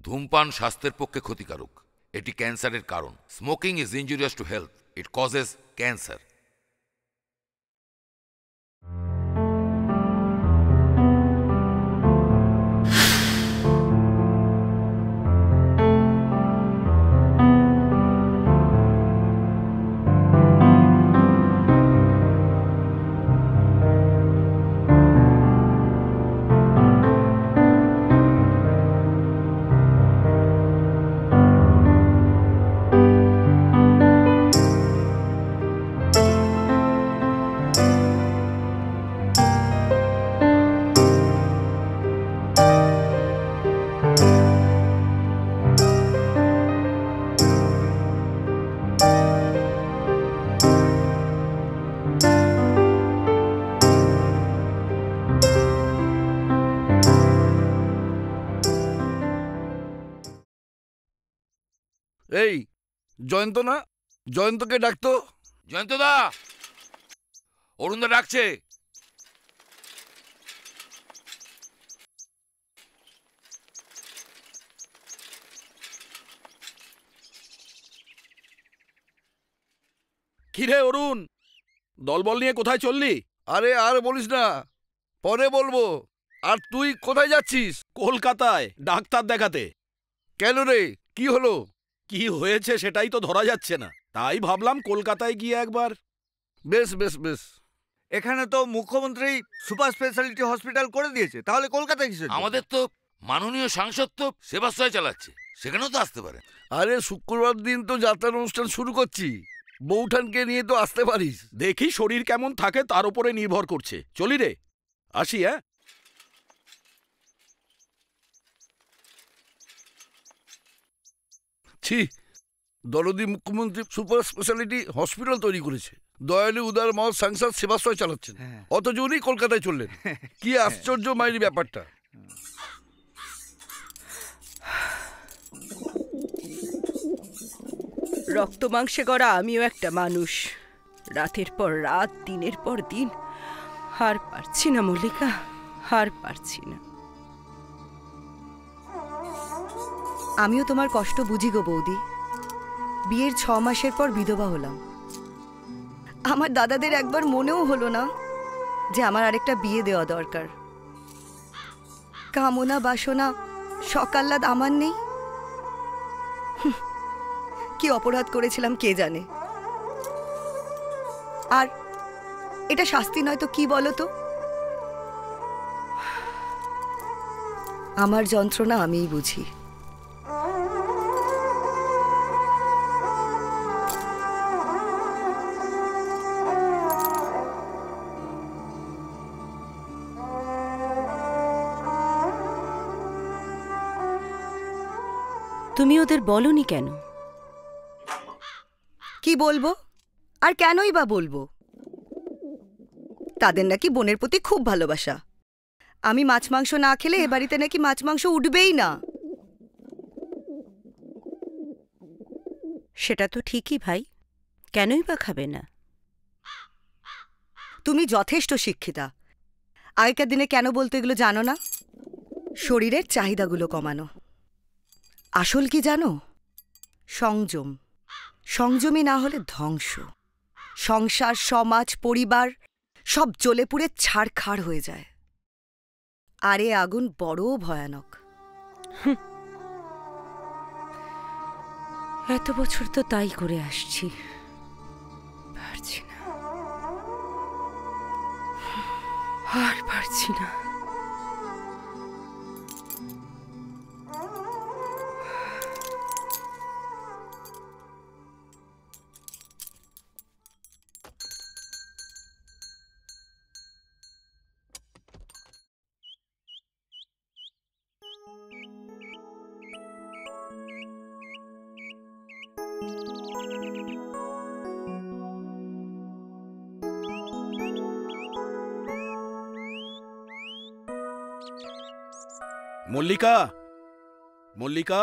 ধূমপান স্বাস্থ্যের পক্ষে ক্ষতিকারক। এটি ক্যান্সারের কারণ। Smoking is injurious to health. It causes cancer. এই জয়ন্ত না, জয়ন্তকে ডাকতো। জয়ন্ত দা, অরুণদা ডাকছে। কিরে অরুণ, দলবল নিয়ে কোথায় চললি? আরে আর বলিস না, পরে বলবো। আর তুই কোথায় যাচ্ছিস? কলকাতায় ডাক্তার দেখাতে। কেন রে, কি হলো? কি হয়েছে সেটাই তো ধরা যাচ্ছে না, তাই ভাবলাম কলকাতায় গিয়ে একবার। বেশ বেশ বেশ। এখানে তো মুখ্যমন্ত্রী সুপার স্পেশালিটি হসপিটাল করে দিয়েছে, তাহলে কলকাতায় কিসের? আমাদের তো মাননীয় সাংসদ তো সেবাশ্রয় চালাচ্ছে, সেখানেও তো আসতে পারে। আরে শুক্রবার দিন তো যাত্রার অনুষ্ঠান শুরু করছি, বউঠানকে নিয়ে তো আসতে পারিস। দেখি শরীর কেমন থাকে তার উপরে নির্ভর করছে। চলি রে, আসি। হ্যাঁ, ছি, দরদি মুখ্যমন্ত্রী সুপার স্পেশালিটি হসপিটাল তৈরি করেছে, দয়ালু উদার মহৎ সাংসদ সেবাশ্রয় চালাচ্ছেন, অথচ উনি কলকাতায় চললেন। কি আশ্চর্য মাইরি ব্যাপারটা। রক্ত মাংসে গড়া আমিও একটা মানুষ। রাতের পর রাত, দিনের পর দিন, হার পারছি না মল্লিকা, হার পারছি না। আমিও তোমার কষ্ট বুঝি গো বৌদি। বিয়ের 6 মাসের পর বিধবা হলাম। আমার দাদাদের একবার মনেও হলো না যে আমার আরেকটা বিয়ে দেওয়া দরকার। কামনা বাসনা সকাল্লাদ আমার নেই। কি অপরাধ করেছিলাম কে জানে। আর এটা শাস্তি নয় তো কি বলো তো? আমার যন্ত্রণা আমিই বুঝি। তুমি ওদের বলনি কেন? কি বলবো আর কেনই বা বলবো? তাদের নাকি বোনের প্রতি খুব ভালোবাসা। আমি মাছ মাংস না খেলে এ বাড়িতে নাকি মাছ মাংস উঠবেই না। সেটা তো ঠিকই ভাই, কেনই বা খাবে না? তুমি যথেষ্ট শিক্ষিতা। আগেকার দিনে কেন বলতো এগুলো জানো না? শরীরের চাহিদাগুলো কমানো। আসল কি জানো? সংযম। সংযমী না হলে ধ্বংস। সংসার, সমাজ, পরিবার সব জ্বলে পুড়ে ছাড়খাড় হয়ে যায়। আর এ আগুন বড় ভয়ানক। এত বছর তো তাই করে আসছি, পারছি না, আর পারছি না। মল্লিকা, মল্লিকা।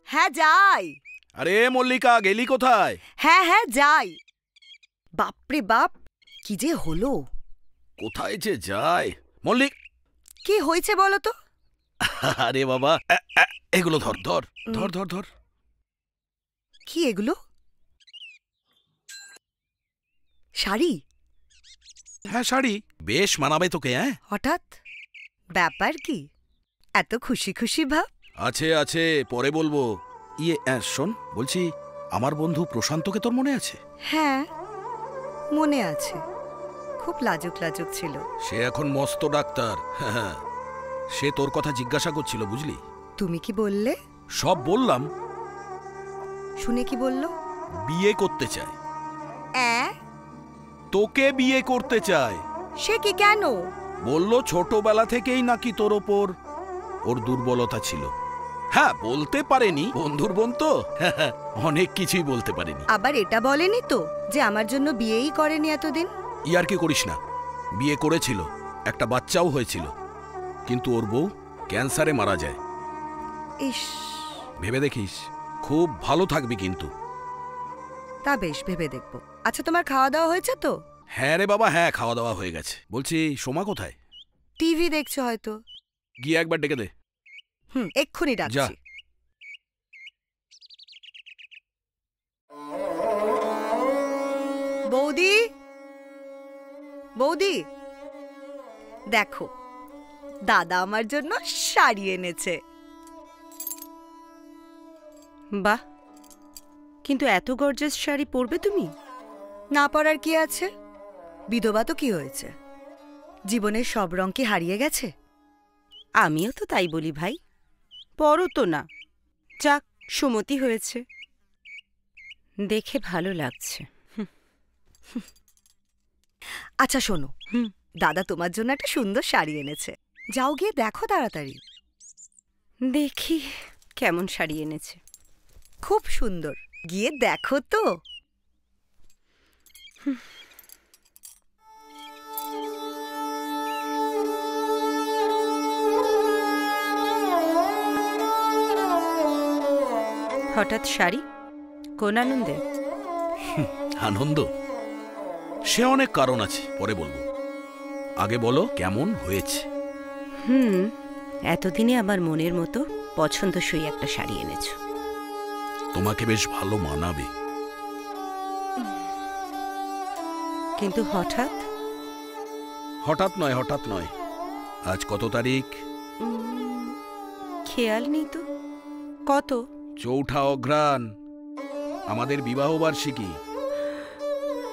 হ্যাঁ যাই। আরে মল্লিকা, গেলি কোথায়? হ্যাঁ হ্যাঁ যাই। বাপরে বাপ, কি যে হলো! কোথায় যে যায়? মল্লিক, কি হয়েছে বলো তো? আরে বাবা, এগুলো ধর ধর ধর ধর ধর। কি এগুলো? শাড়ি? হ্যাঁ শাড়ি, বেশ মানাবে তোকে। হ্যাঁ হঠাৎ ব্যাপার কি? এত খুশি খুশি ভাব? আছে আছে, পরে বলবো। শোন, বলছি আমার বন্ধু প্রশান্তকে তোর মনে আছে? হ্যাঁ মনে আছে, খুব লাজুক লাজুক ছিল। সে এখন মস্ত ডাক্তার। হ্যাঁ, সে তোর কথা জিজ্ঞাসা করছিল, বুঝলি? তুমি কি বললে? সব বললাম। শুনে কি বলল? বিয়ে করতে চায়, তোকে বিয়ে করতে চায়। সে কি, কেন? বলল ছোটবেলা থেকেই নাকি তোর ওপর ওর দুর্বলতা ছিল। হ্যাঁ, বলতে পারেনি, বন্ধুর বোন তো অনেক কিছুই বলতে পারেনি। আবার এটা বলেনি তো যে আমার জন্য বিয়েই করেনি এতদিন? ইয়ার কি করিস না, বিয়ে করেছিল, একটা বাচ্চাও হয়েছিল, কিন্তু ওর বউ ক্যান্সারে মারা যায়। ইস, ভেবে দেখিস, খুব ভালো থাকবি কিন্তু। তা বেশ, ভেবে দেখব। আচ্ছা, তোমার খাওয়া দাওয়া হয়েছে তো? হ্যাঁ রে বাবা, হ্যাঁ, খাওয়া দাওয়া হয়ে গেছে। বলছি সোমা কোথায়? টিভি দেখছো হয়তো। গিয়ে একবার ডেকে দে। এক্ষুনি যা। ডাকছি। বৌদি, বৌদি, দেখো দাদা আমার জন্য শাড়ি এনেছে। বাহ, কিন্তু এত গর্জাস শাড়ি পরবে তুমি? না পরার কি আছে? বিধবা তো কি হয়েছে? জীবনের সব রং কি হারিয়ে গেছে? আমিও তো তাই বলি ভাই, পরো তো না। যাক, সুমতি হয়েছে, দেখে ভালো লাগছে। আচ্ছা শোনো, দাদা তোমার জন্য একটা সুন্দর শাড়ি এনেছে, যাও গিয়ে দেখো তাড়াতাড়ি। দেখি কেমন শাড়ি এনেছে। খুব সুন্দর, গিয়ে দেখো তো। হঠাৎ শাড়ি? কোন আনন্দে? আনন্দ? সে অনেক কারণ আছে, পরে বলবো। আগে বলো কেমন হয়েছে। এতদিনে আমার মনের মতো পছন্দসই একটা শাড়ি এনেছো। তোমাকে বেশ ভালো মানাবে। কিন্তু হঠাৎ? হঠাৎ নয়, হঠাৎ নয়। আজ কত তারিখ? খেয়াল নেই তো। কত? 4 অঘ্রাণ, আমাদের বিবাহ বার্ষিকী।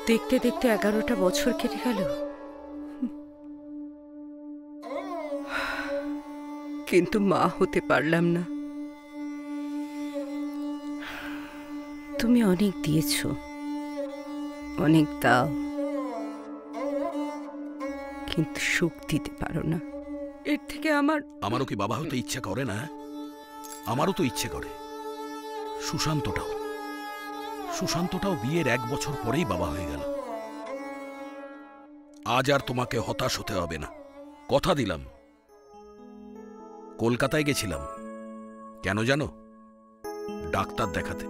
দেখতে দেখতে 11টা বছর কেটে গেল, কিন্তু মা হতে পারলাম না। তুমি অনেক দিয়েছ, অনেক দাও, কিন্তু সুখ দিতে পারো না। এর থেকে আমারও কি বাবা হতে ইচ্ছে করে না? আমারও তো ইচ্ছে করে। সুশান্তটাও বিয়ের 1 বছর পরেই বাবা হয়ে গেল। আজ আর তোমাকে হতাশ হতে হবে না, কথা দিলাম। কলকাতায় গেছিলাম, কেন জানো? ডাক্তার দেখাতে।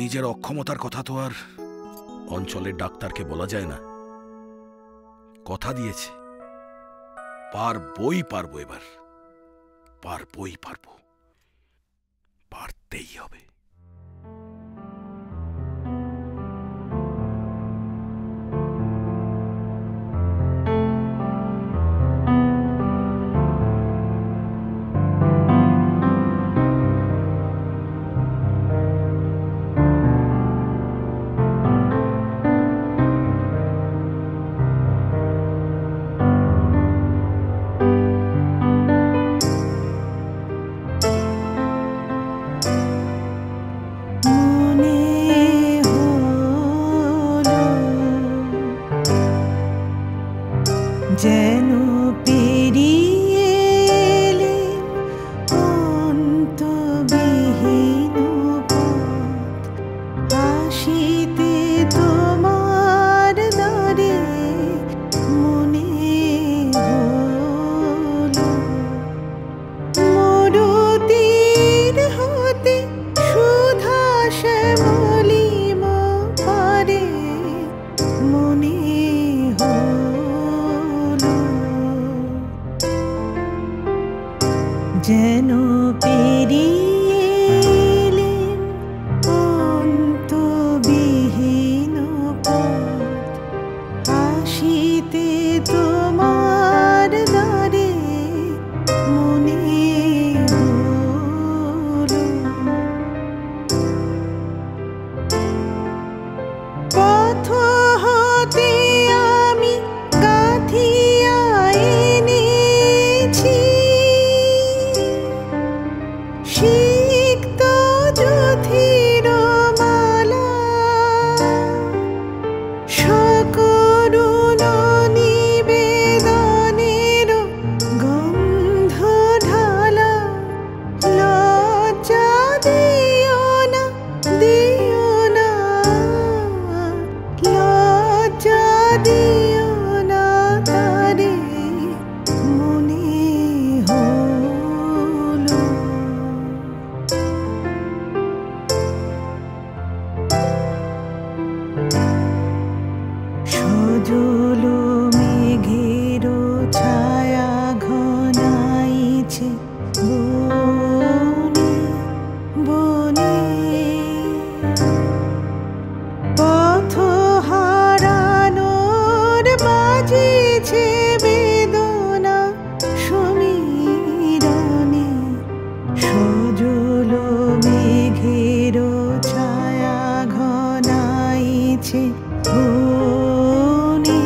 নিজের অক্ষমতার কথা তো আর অঞ্চলের ডাক্তারকে বলা যায় না। কথা দিয়েছে, পারবো এবার, পারতেই হবে। সিক্ত যথির মালা সকরুণ নিবেদনের গন্ধ ঢালা লজ্জা দিও না লজ্জা দিও না তারে মনে হলো সজল মেঘের ছায়া ঘনাইছে বনে বনে পথ হারানোর বাজেছে বেদনা সমীরণে সজল মেঘের ছায়া ঘনাইছে বনে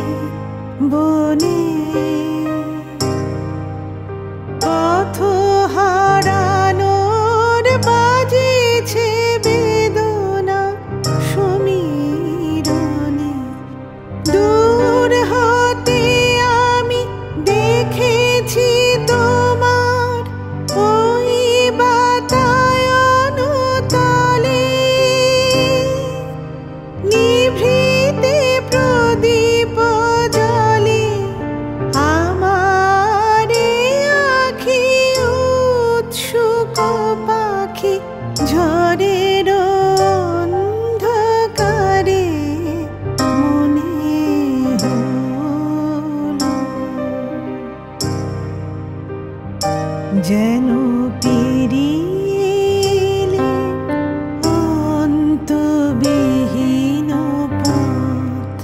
বনে পথ হারানোর বাজেছে বেদনা সমীরণে দূর হতে আমি দেখেছি তোমার ওই বাতায়ন তলে নিভৃতে প্রদীপ জ্বলে আমারে আখি উৎসুক পাখি ঝড়ের অন্ধকারে মনে হলো যেন পেরিয়ে অন্তবিহীন পথ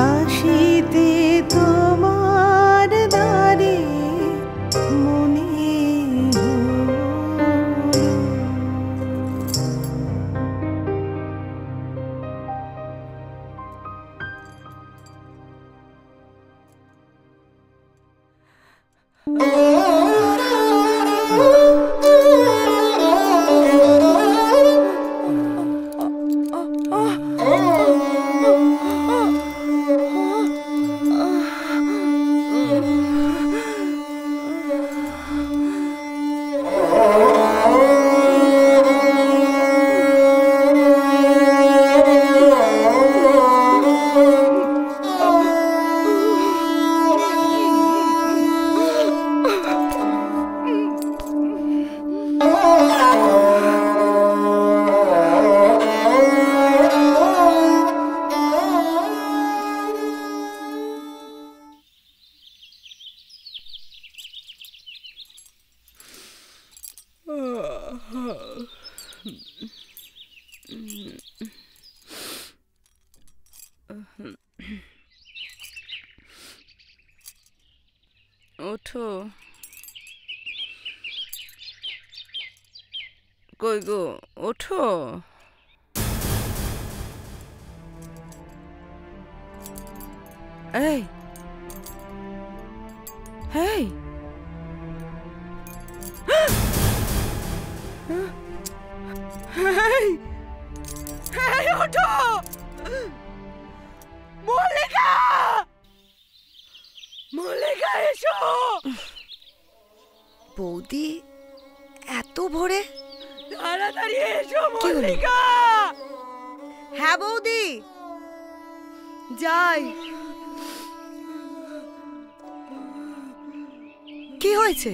আসিতে তোমার দ্বারে মনে হলো ওঠো কই গো ওঠো এই এই এই এই ওঠো মল্লিকা মল্লিকা এসো বৌদি এত ভোরে তাড়াতাড়ি এসো মল্লিকা হ্যাঁ বৌদি যাই কি হয়েছে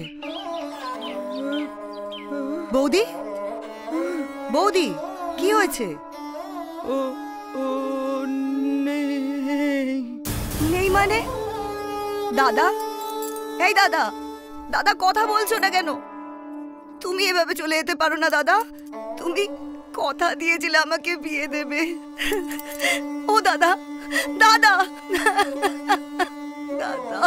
বৌদি বৌদি কি হয়েছে ও ও নেই নেই মানে দাদা এই দাদা দাদা কথা বলছো না কেন তুমি এভাবে চলে যেতে পারো না দাদা তুমি কথা দিয়েছিলে আমাকে বিয়ে দেবে ও দাদা দাদা দাদা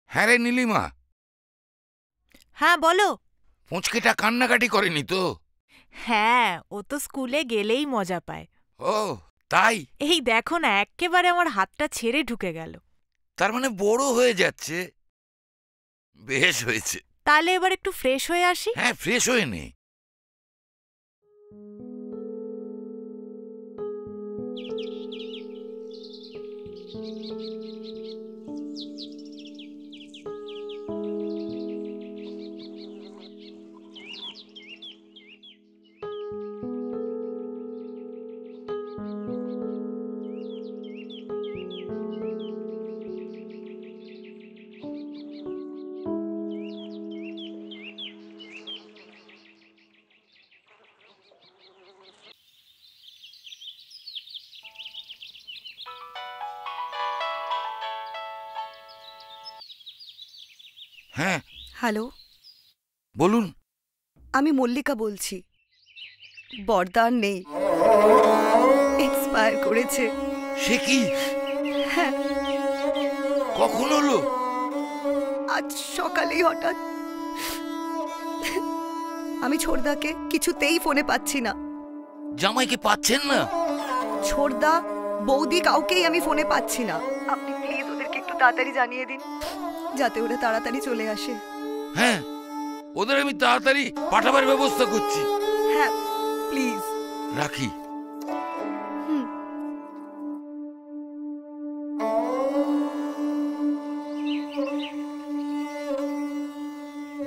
হ্যাঁ রে নীলিমা, হ্যাঁ বলো। পুঁচকিটা কান্নাকাটি করেনি তো? হ্যাঁ, ও তো স্কুলে গেলেই মজা পায়। ও তাই? এই দেখো না, এক্কেবারে আমার হাতটা ছেড়ে ঢুকে গেল। তার মানে বড় হয়ে যাচ্ছে। বেশ হয়েছে। তাহলে এবার একটু ফ্রেশ হয়ে আসি। হ্যাঁ, ফ্রেশ হয়ে নে। হ্যাঁ হ্যালো, বলুন। আমি মল্লিকা বলছি। বরদান নেই, এক্সপায়ার করেছে। সে কি? হ্যাঁ, কখন হলো? আজ সকালেই হঠাৎ। আমি ছোড়দাকে কিছুতেই ফোনে পাচ্ছি না। জামাইকে পাচ্ছেন না? ছোড়দা, বৌদি, কাউকেই আমি ফোনে পাচ্ছি না। আপনি প্লিজ ওদেরকে একটু তাড়াতাড়ি জানিয়ে দিন, যাতে ওরা তাড়াতাড়ি চলে আসে। হ্যাঁ, ওদের আমি তাড়াতাড়ি পাঠাবার ব্যবস্থা করছি। হ্যাঁ প্লিজ। রাখি।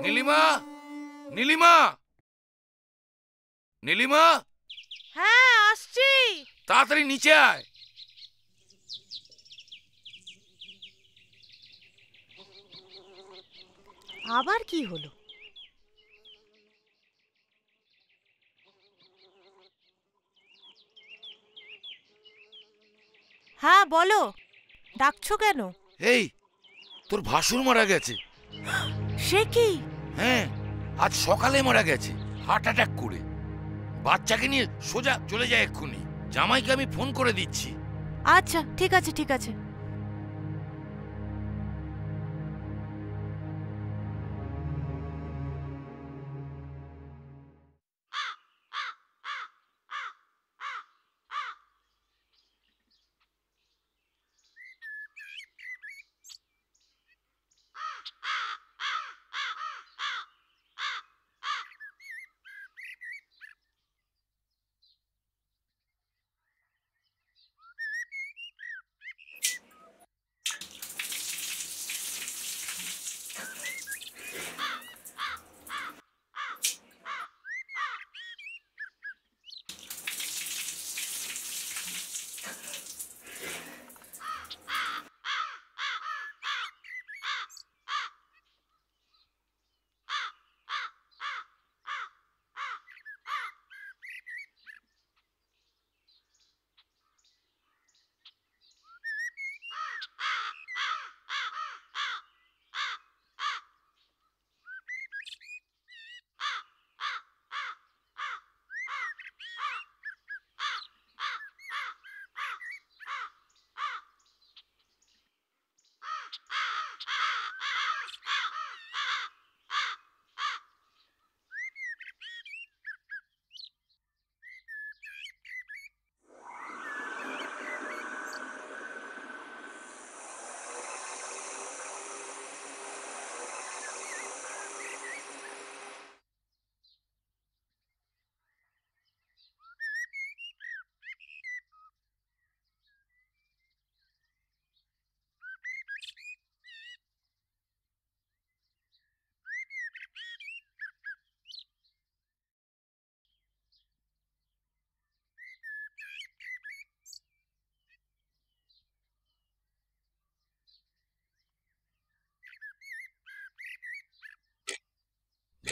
নীলিমা, নীলিমা, নীলিমা, হ্যাঁ আসছি। তাড়াতাড়ি নিচে আয়। আবার কি হলো? হ্যাঁ বলো, ডাকছো কেন? এই, তোর ভাসুর মারা গেছে। সে কি? হ্যাঁ, আজ সকালে মারা গেছে হার্ট অ্যাটাক করে। বাচ্চাকে নিয়ে সোজা চলে যায় এক্ষুনি। জামাইকে আমি ফোন করে দিচ্ছি। আচ্ছা ঠিক আছে ঠিক আছে।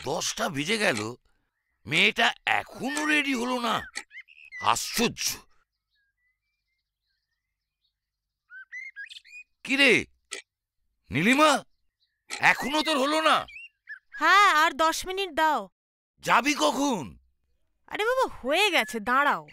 10টা বেজে গেল, মেয়েটা এখনো রেডি হলো না। আশ্চর্য। কিরে নীলিমা, এখনো তোর হলো না? হ্যাঁ, আর 10 মিনিট দাও। যাবি কখন? আরে বাবা, হয়ে গেছে, দাঁড়াও।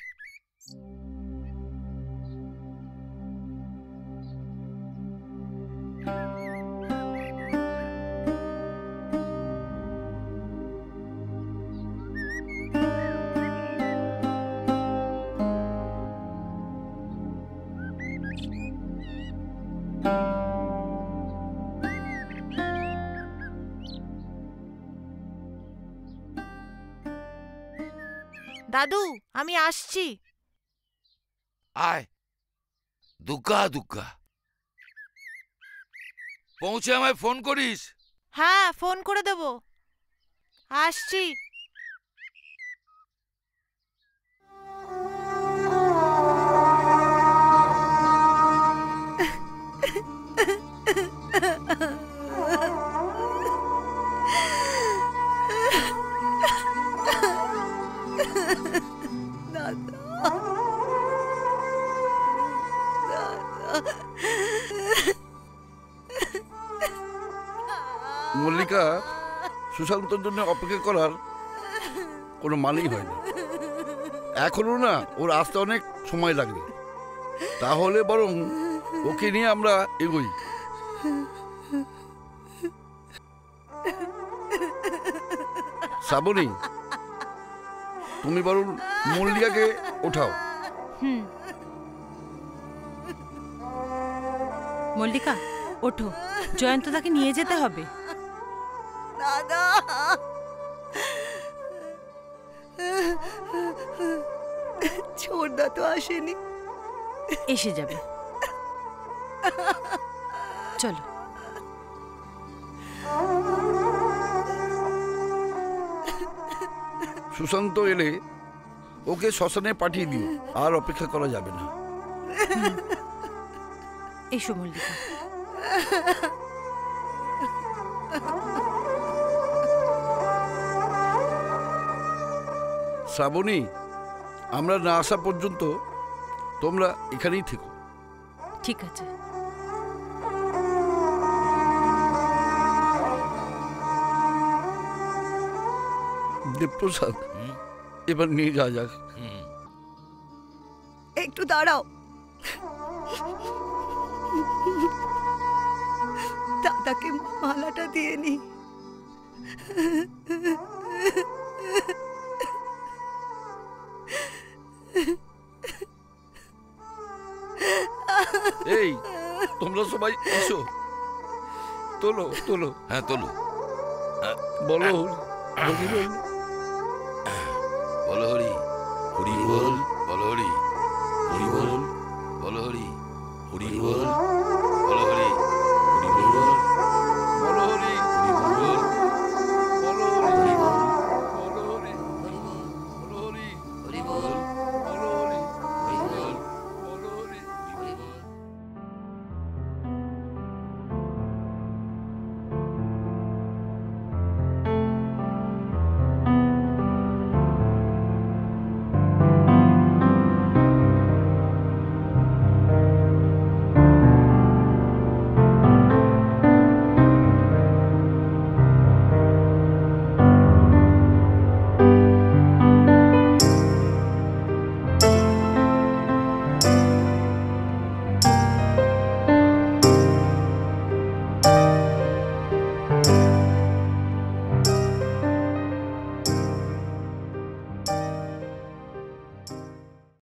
দাদু, আমি আসছি। আয়। দুগ্গা দুগ্গা, পৌঁছে আমায় ফোন করিস। হ্যাঁ, ফোন করে দেব। আসছি। মল্লিকা, সুশান্তর জন্য অপেক্ষা করার কোনো মানেই হয়নি। এখনো না, ওর আসতে অনেক সময় লাগবে। তাহলে বরং ওকে নিয়ে আমরা এগোই। শ্রাবণী, তুমি বরং মল্লিকাকে ওঠাও। মল্লিকা, ওঠো, জয়ন্তদাকে নিয়ে যেতে হবে। দাদা, ছোটদা তো আসেনি। এসে যাবে, চলো। সুশান্ত এলে ওকে শ্মশানে পাঠিয়ে দিও, আর অপেক্ষা করা যাবে না। এসো মল্লিকা। শ্রাবণী, আমরা না আসা পর্যন্ত তোমরা এখানেই থেকো। ঠিক আছে। দেবপ্রসাদ, এবার নিয়ে যা যাক। একটু দাঁড়াও, দাদাকে মালাটা দিয়ে নি। এই, তোমরা সবাই এসো, তোলো তোলো। হ্যাঁ তোলো। বলো হরি বল, বলো হরি হরি বল, বলো হরি হরি বল।